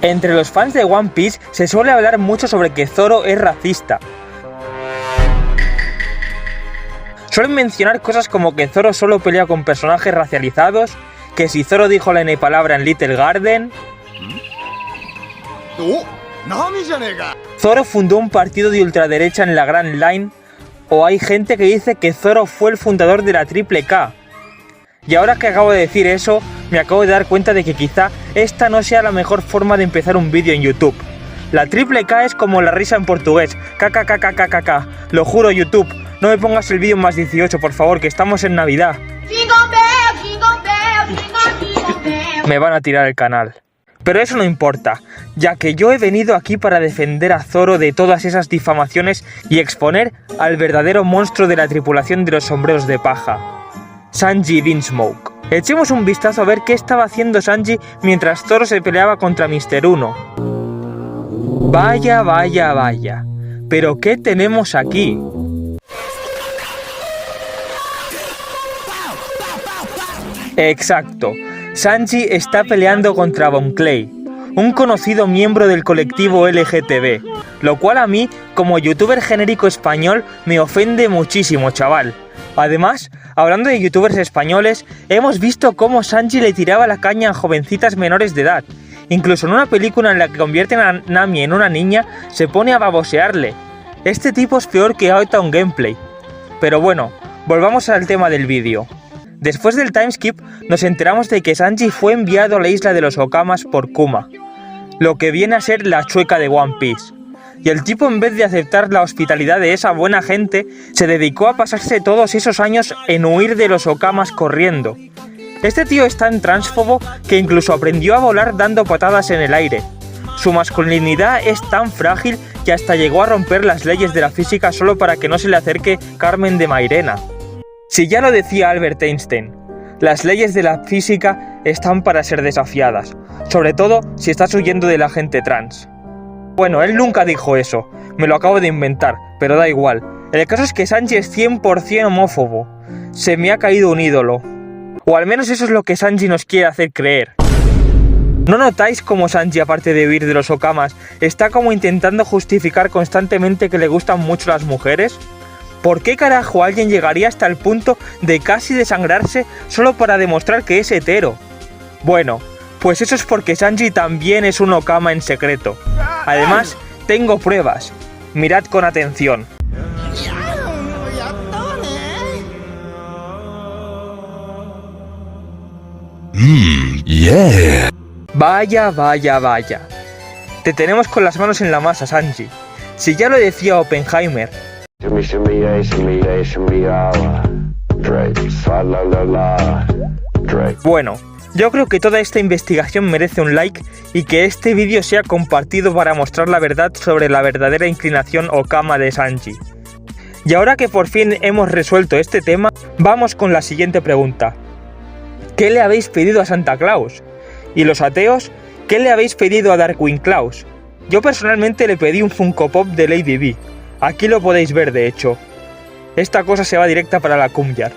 Entre los fans de One Piece se suele hablar mucho sobre que Zoro es racista. Suelen mencionar cosas como que Zoro solo pelea con personajes racializados, que si Zoro dijo la N palabra en Little Garden... Zoro fundó un partido de ultraderecha en la Grand Line, o hay gente que dice que Zoro fue el fundador de la Triple K. Y ahora que acabo de decir eso, me acabo de dar cuenta de que quizá esta no sea la mejor forma de empezar un vídeo en YouTube. La Triple K es como la risa en portugués, KKKKKK. Lo juro, YouTube, no me pongas el vídeo en más 18, por favor, que estamos en Navidad. Me van a tirar el canal. Pero eso no importa, ya que yo he venido aquí para defender a Zoro de todas esas difamaciones y exponer al verdadero monstruo de la tripulación de los sombreros de paja, Sanji Vinsmoke. Echemos un vistazo a ver qué estaba haciendo Sanji mientras Zoro se peleaba contra Mr. 1. Vaya, vaya, vaya. ¿Pero qué tenemos aquí? Exacto. Sanji está peleando contra Bon Clay, un conocido miembro del colectivo LGTB, lo cual a mí, como youtuber genérico español, me ofende muchísimo, chaval. Además, hablando de youtubers españoles, hemos visto cómo Sanji le tiraba la caña a jovencitas menores de edad. Incluso en una película en la que convierten a Nami en una niña, se pone a babosearle. Este tipo es peor que Autumn Gameplay. Pero bueno, volvamos al tema del vídeo. Después del timeskip, nos enteramos de que Sanji fue enviado a la isla de los Okamas por Kuma, lo que viene a ser la chueca de One Piece. Y el tipo, en vez de aceptar la hospitalidad de esa buena gente, se dedicó a pasarse todos esos años en huir de los Okamas corriendo. Este tío es tan transfobo que incluso aprendió a volar dando patadas en el aire. Su masculinidad es tan frágil que hasta llegó a romper las leyes de la física solo para que no se le acerque Carmen de Mairena. Si ya lo decía Albert Einstein, las leyes de la física están para ser desafiadas, sobre todo si estás huyendo de la gente trans. Bueno, él nunca dijo eso, me lo acabo de inventar, pero da igual. El caso es que Sanji es 100% homófobo. Se me ha caído un ídolo. O al menos eso es lo que Sanji nos quiere hacer creer. ¿No notáis cómo Sanji, aparte de huir de los Okamas, está como intentando justificar constantemente que le gustan mucho las mujeres? ¿Por qué carajo alguien llegaría hasta el punto de casi desangrarse solo para demostrar que es hetero? Bueno, pues eso es porque Sanji también es un Okama en secreto. Además, tengo pruebas. Mirad con atención. Yeah. Vaya, vaya, vaya. Te tenemos con las manos en la masa, Sanji. Si ya lo decía Oppenheimer. Bueno, yo creo que toda esta investigación merece un like y que este vídeo sea compartido para mostrar la verdad sobre la verdadera inclinación Okama de Sanji. Y ahora que por fin hemos resuelto este tema, vamos con la siguiente pregunta. ¿Qué le habéis pedido a Santa Claus? ¿Y los ateos? ¿Qué le habéis pedido a Darkwing Claus? Yo personalmente le pedí un Funko Pop de Lady B. Aquí lo podéis ver, de hecho. Esta cosa se va directa para la Kumyar.